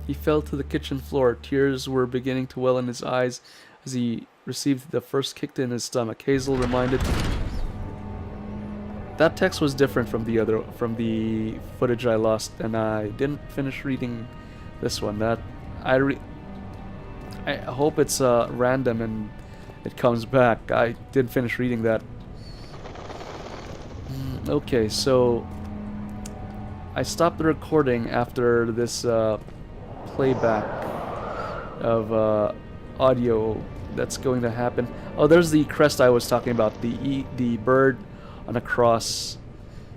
He fell to the kitchen floor. Tears were beginning to well in his eyes as he received the first kick in his stomach. Hazel reminded. That text was different from the footage I lost, and I didn't finish reading this one. I hope it's random and it comes back. I didn't finish reading that. Okay, so I stopped the recording after this playback of audio that's going to happen. Oh, there's the crest I was talking about, the bird on a cross.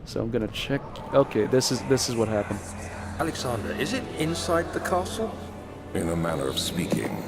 So I'm gonna check. Okay, this is what happened. Alexander, is it inside the castle? In a manner of speaking.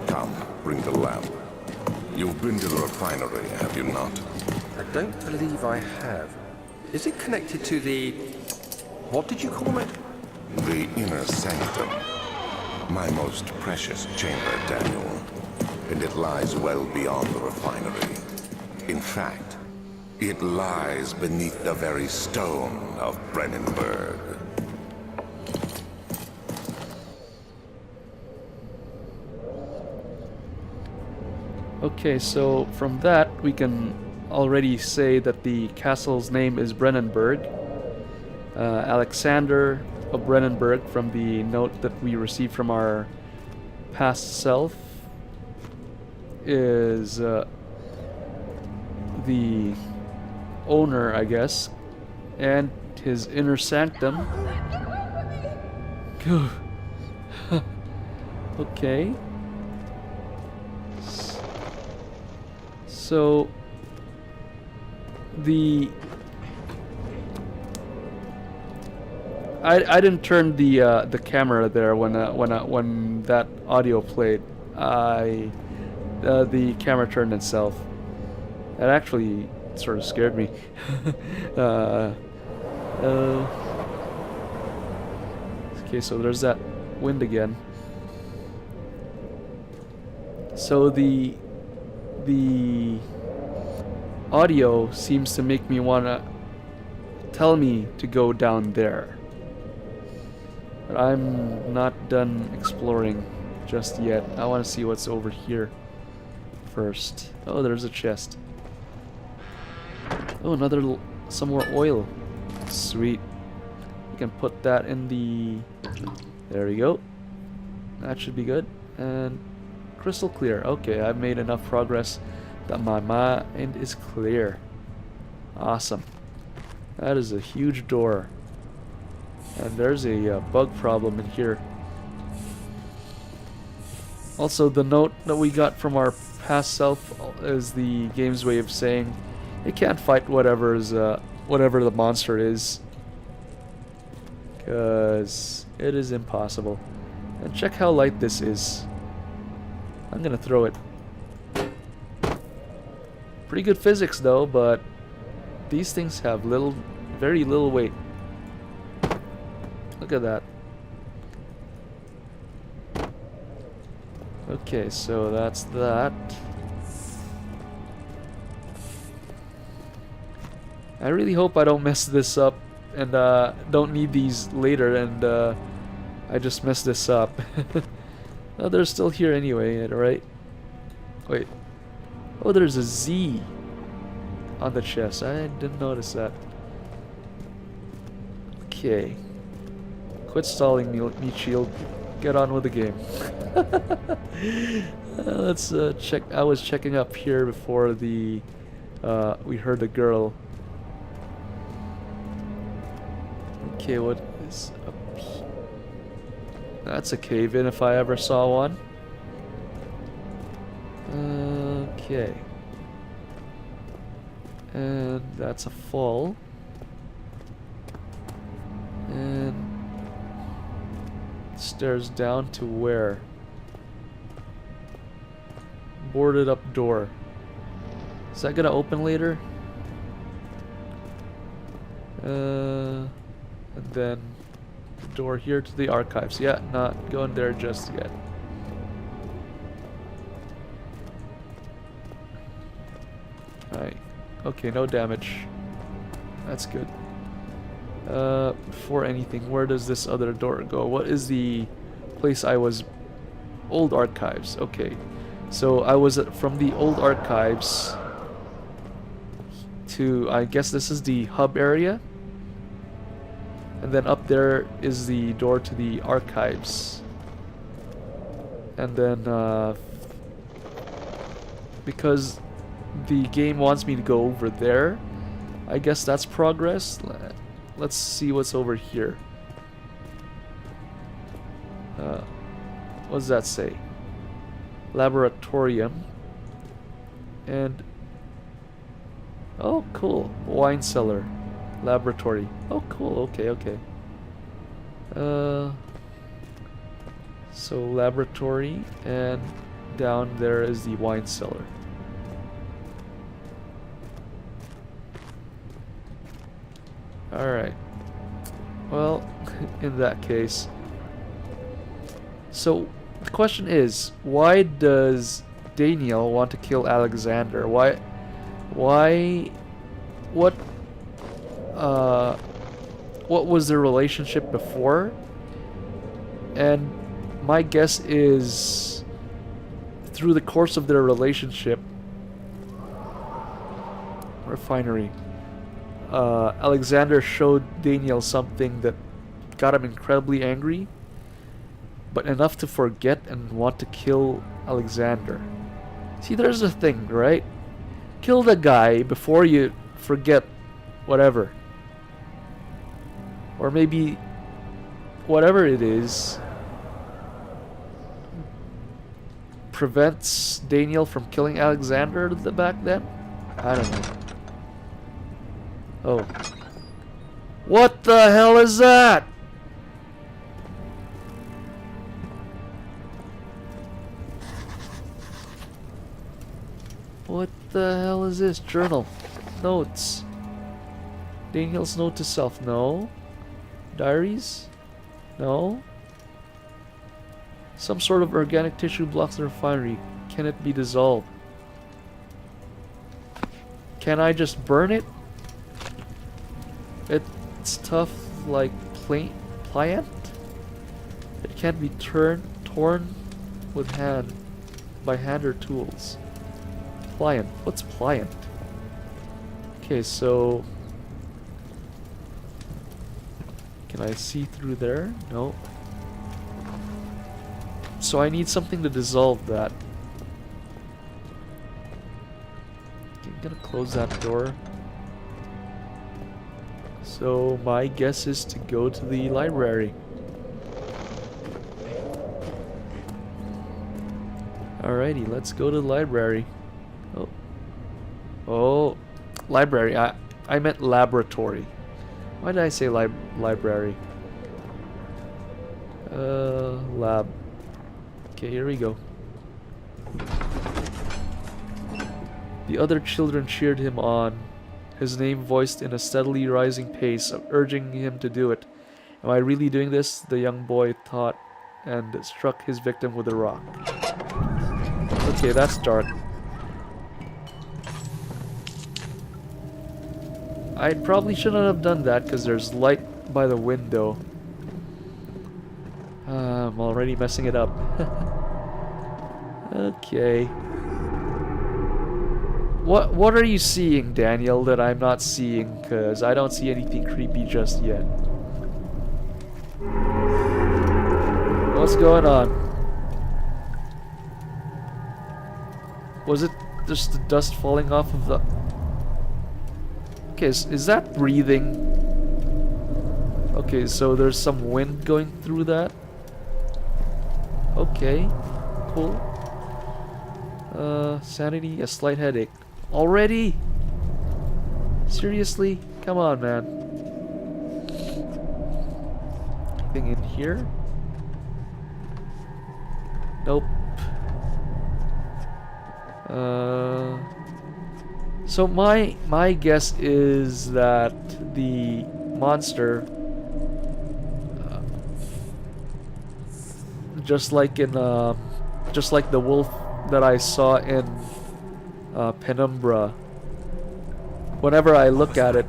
Come, bring the lamp. You've been to the refinery, have you not? I don't believe I have. Is it connected to the... what did you call it? The inner sanctum. My most precious chamber, Daniel. And it lies well beyond the refinery. In fact, it lies beneath the very stone of Brennenburg. Okay, so from that we can already say that the castle's name is Brennenburg. Alexander of Brennenburg, from the note that we received from our past self, is the owner, I guess, and his inner sanctum. Okay. So I didn't turn the camera there when that audio played. The camera turned itself. That actually sort of scared me. Okay, so there's that wind again. So the audio seems to make me wanna tell me to go down there. But I'm not done exploring just yet. I want to see what's over here first. Oh, there's a chest. Oh, some more oil. Sweet. We can put that in the... There we go. That should be good. And crystal clear. Okay, I've made enough progress that my mind is clear. Awesome. That is a huge door. And there's a bug problem in here. Also, the note that we got from our past self is the game's way of saying it can't fight whatever the monster is, because it is impossible. And check how light this is. I'm gonna throw it. Pretty good physics though, but these things have very little weight. Look at that. Okay, so that's that. I really hope I don't mess this up and don't need these later and I just mess this up. Oh, they're still here anyway, right? Wait. Oh, there's a Z on the chest. I didn't notice that. Okay. Quit stalling, Meatshield. Get on with the game. Let's check. I was checking up here before we heard a girl. Okay, what is up here? That's a cave-in if I ever saw one. Okay. And that's a fall. And stairs down to where? Boarded up door. Is that gonna open later? And then door here to the archives. Yeah, not going there just yet. Alright. Okay, no damage. That's good. Before anything, where does this other door go? What is the place I was... Old archives, okay. So I was from the old archives to... I guess this is the hub area. And then up there is the door to the archives. And then, because the game wants me to go over there, I guess that's progress. Let's see what's over here. What does that say? Laboratorium. And... oh, cool. Wine cellar. Laboratory. Oh, cool. Okay, okay. So, laboratory, and down there is the wine cellar. Alright. Well, in that case... So, the question is, why does Daniel want to kill Alexander? What was their relationship before? And my guess is, through the course of their relationship, refinery, Alexander showed Daniel something that got him incredibly angry, but enough to forget and want to kill Alexander. See, there's the thing, right? Kill the guy before you forget whatever. Or maybe whatever it is prevents Daniel from killing Alexander back then? I don't know. Oh. What the hell is that? What the hell is this? Journal. Notes. Daniel's note to self. No. Diaries? No. Some sort of organic tissue blocks the refinery. Can it be dissolved? Can I just burn it? It's tough like pliant. It can't be torn with by hand or tools. Pliant. What's pliant? Okay, so can I see through there? No. So I need something to dissolve that. Okay, I'm gonna close that door. So my guess is to go to the library. Alrighty, let's go to the library. Oh, library. I meant laboratory. Why did I say library? Lab. Okay, here we go. The other children cheered him on, his name voiced in a steadily rising pace, urging him to do it. Am I really doing this? The young boy thought, and struck his victim with a rock. Okay, that's dark. I probably shouldn't have done that because there's light by the window. I'm already messing it up. Okay. What are you seeing, Daniel, that I'm not seeing? Because I don't see anything creepy just yet. What's going on? Was it just the dust falling off of the... Okay, is that breathing? Okay, so there's some wind going through that. Okay, cool. Sanity, a slight headache. Already? Seriously? Come on, man. Anything in here? Nope. So my guess is that the monster, just like the wolf that I saw in Penumbra, whenever I look at it,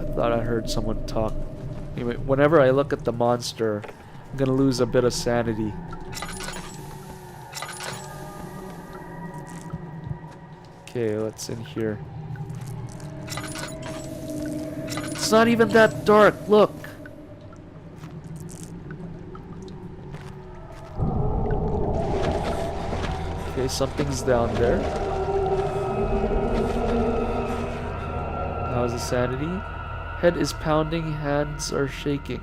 I thought I heard someone talk. Anyway, whenever I look at the monster, I'm gonna lose a bit of sanity. Okay, what's in here? It's not even that dark, look! Okay, something's down there. How's the sanity? Head is pounding, hands are shaking.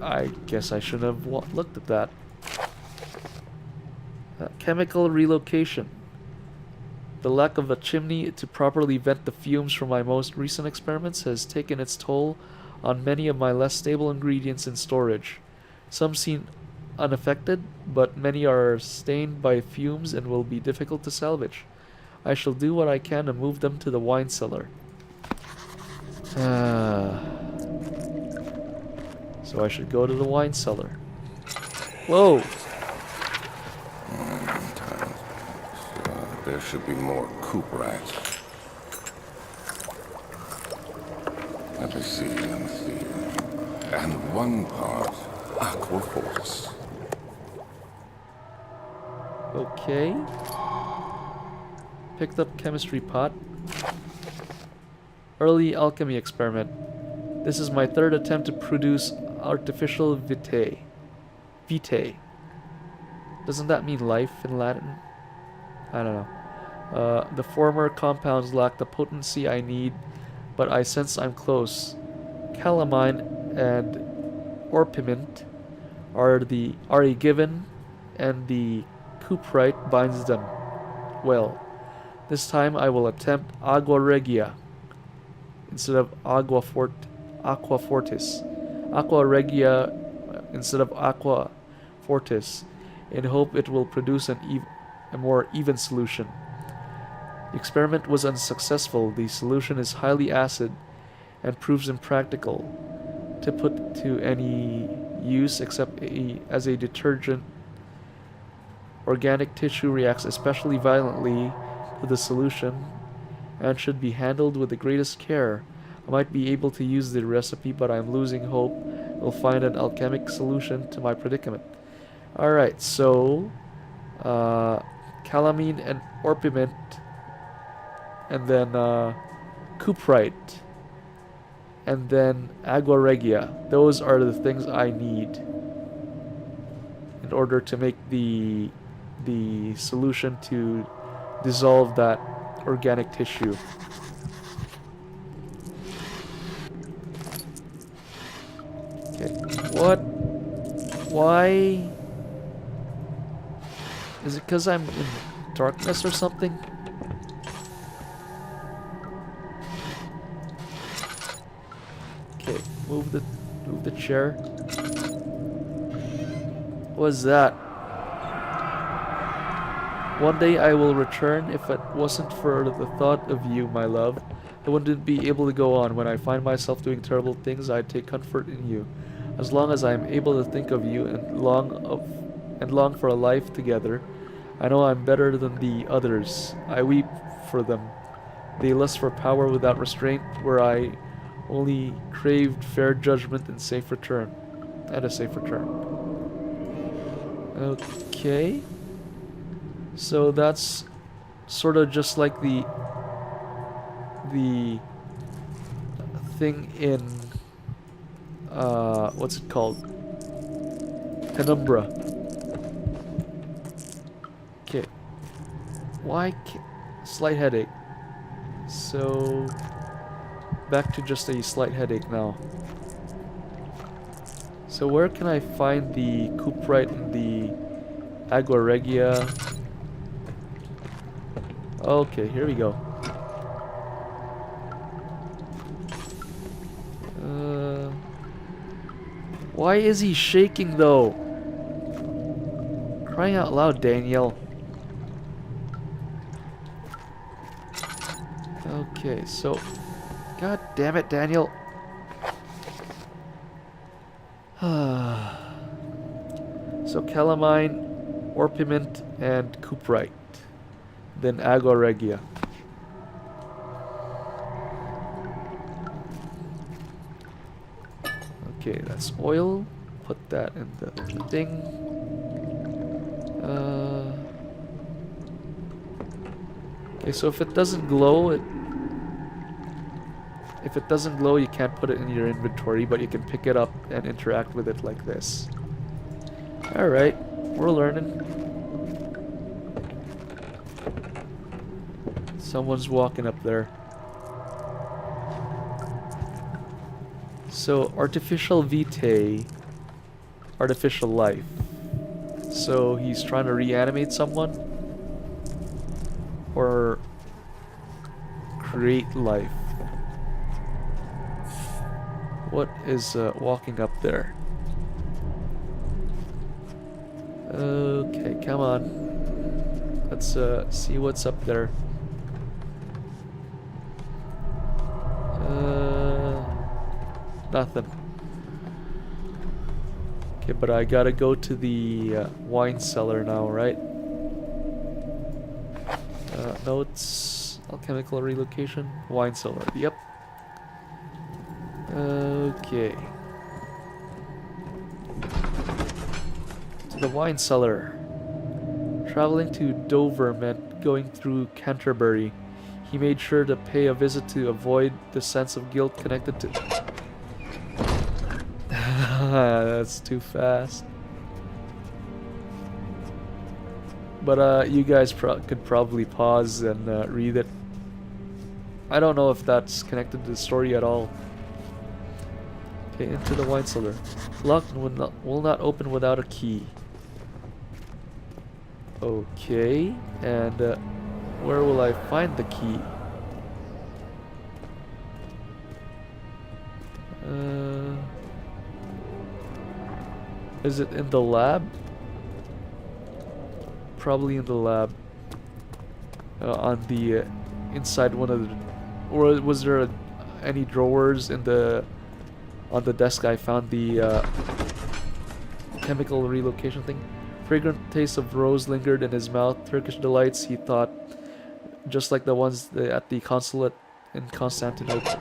I guess I should have looked at that. Chemical relocation. The lack of a chimney to properly vent the fumes from my most recent experiments has taken its toll on many of my less stable ingredients in storage. Some seem unaffected, but many are stained by fumes and will be difficult to salvage. I shall do what I can to move them to the wine cellar. So I should go to the wine cellar. Whoa! There should be more coop rats. Let me see. And one part aqua force. Okay. Picked up chemistry pot. Early alchemy experiment. This is my third attempt to produce artificial vitae. Vitae. Doesn't that mean life in Latin? I don't know. The former compounds lack the potency I need, but I sense I'm close. Calamine and orpiment are a given, and the cuprite binds them. Well, this time I will attempt agua regia instead of aqua fortis. Aqua regia instead of aqua fortis, in hope it will produce a more even solution. The experiment was unsuccessful. The solution is highly acid and proves impractical to put to any use except as a detergent. Organic tissue reacts especially violently to the solution and should be handled with the greatest care. I might be able to use the recipe, but I'm losing hope we'll find an alchemic solution to my predicament. Alright, so calamine and orpiment, and then cuprite, and then agua regia. Those are the things I need in order to make the solution to dissolve that organic tissue. Okay, what? Why? Is it because I'm in darkness or something? Okay, move the chair. What was that? One day I will return. If it wasn't for the thought of you, my love, I wouldn't be able to go on. When I find myself doing terrible things, I take comfort in you. As long as I am able to think of you and long for a life together, I know I'm better than the others. I weep for them. They lust for power without restraint, where I only craved fair judgment and safe return. And a safe return. Okay. So that's sort of just like the thing in what's it called? Penumbra. Okay. Why slight headache? So back to just a slight headache now. So where can I find the cuprite and the agua regia? Okay, here we go. Why is he shaking though? Crying out loud, Daniel. Okay, so God damn it, Daniel. So calamine, orpiment, and cuprite. Then agua regia. Okay, that's oil. Put that in the thing. Okay, so if it doesn't glow, if it doesn't glow, you can't put it in your inventory, but you can pick it up and interact with it like this. Alright, we're learning. Someone's walking up there. So, artificial vitae, artificial life. So, he's trying to reanimate someone? Or create life? What is walking up there? Okay, come on. Let's see what's up there. Nothing. Okay, but I gotta go to the wine cellar now, right? Notes, alchemical relocation, wine cellar, yep. Okay. To the wine cellar. Traveling to Dover meant going through Canterbury. He made sure to pay a visit to avoid the sense of guilt connected to... That's too fast. But you guys could probably pause and read it. I don't know if that's connected to the story at all. Okay, into the wine cellar. Locked and will not open without a key. Okay, and where will I find the key? Is it in the lab? Probably in the lab. On the inside one of the... Or was there any drawers in the... On the desk I found the chemical relocation thing. Fragrant taste of rose lingered in his mouth. Turkish delights, he thought, just like the ones at the consulate in Constantinople.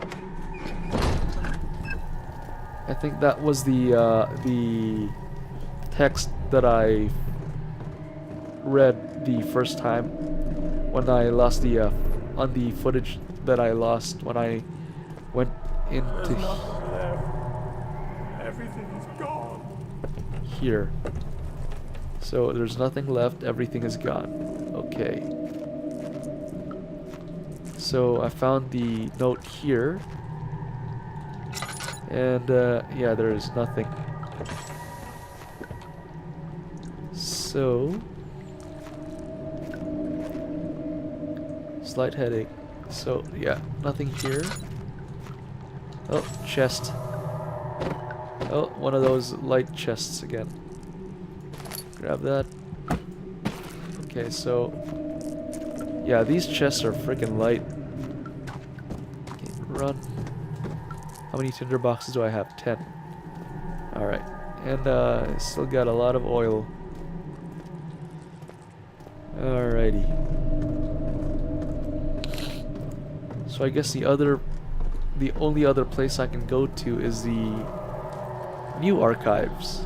I think that was the text that I read the first time when I lost the on the footage that I lost when I went into everything is gone. Here. So there's nothing left, everything is gone. Okay. So I found the note here. And yeah, there is nothing. So slight headache. So yeah, nothing here. Oh, chest. Oh, one of those light chests again. Grab that. Okay, so yeah, these chests are freaking light. Okay, run. How many tinder boxes do I have? 10. Alright. And I still got a lot of oil. Alrighty. So I guess the only other place I can go to is the new archives.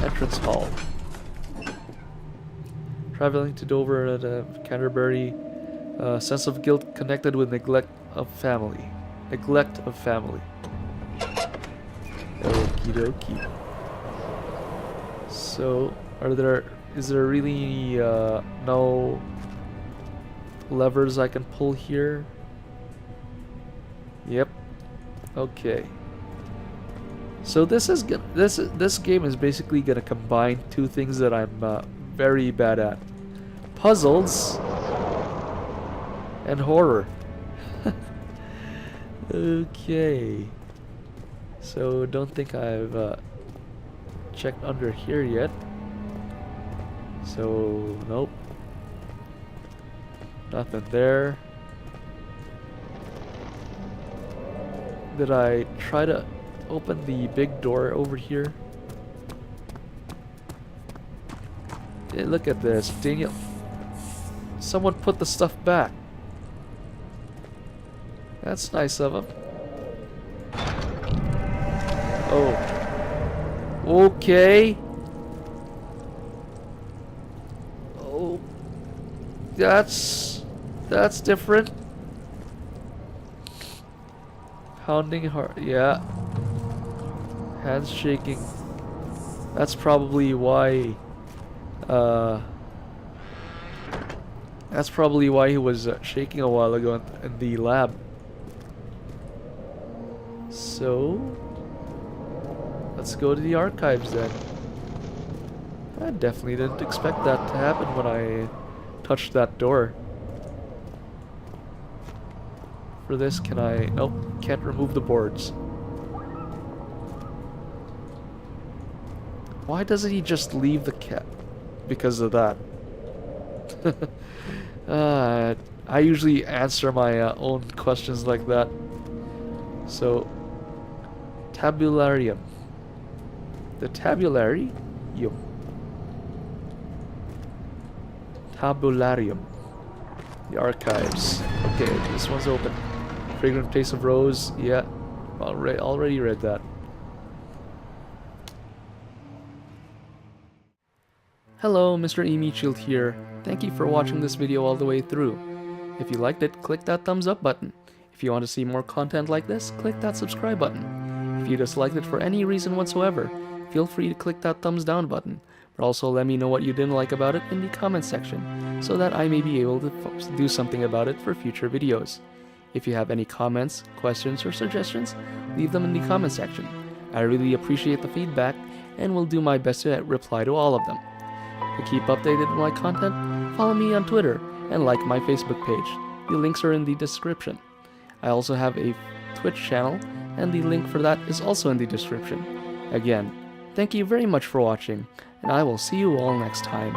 Entrance hall. Traveling to Dover at Canterbury. Sense of guilt connected with neglect of family. Neglect of family. Okie dokie. So, is there really no levers I can pull here? Yep. Okay. So this game is basically gonna combine two things that I'm very bad at: puzzles and horror. Okay. So don't think I've checked under here yet. So nope. Nothing there. Did I try to open the big door over here? Hey, look at this, Daniel. Someone put the stuff back. That's nice of him. Oh. Okay. Oh. That's different. Pounding heart. Yeah. Hands shaking. That's probably why. That's probably why he was shaking a while ago in the lab. So, let's go to the archives then. I definitely didn't expect that to happen when I touched that door. For this, can I... Nope, can't remove the boards. Why doesn't he just leave the cat? Because of that. I usually answer my own questions like that. So, tabularium. The tabularium. Tabularium. The archives. Okay, this one's open. Fragrant taste of rose. Yeah, already read that. Hello, Mr. Meatshield here. Thank you for watching this video all the way through. If you liked it, click that thumbs up button. If you want to see more content like this, click that subscribe button. If you disliked it for any reason whatsoever, feel free to click that thumbs down button. But also let me know what you didn't like about it in the comments section, so that I may be able to do something about it for future videos. If you have any comments, questions, or suggestions, leave them in the comment section. I really appreciate the feedback, and will do my best to reply to all of them. To keep updated with my content, follow me on Twitter and like my Facebook page. The links are in the description. I also have a Twitch channel, and the link for that is also in the description. Again, thank you very much for watching, and I will see you all next time.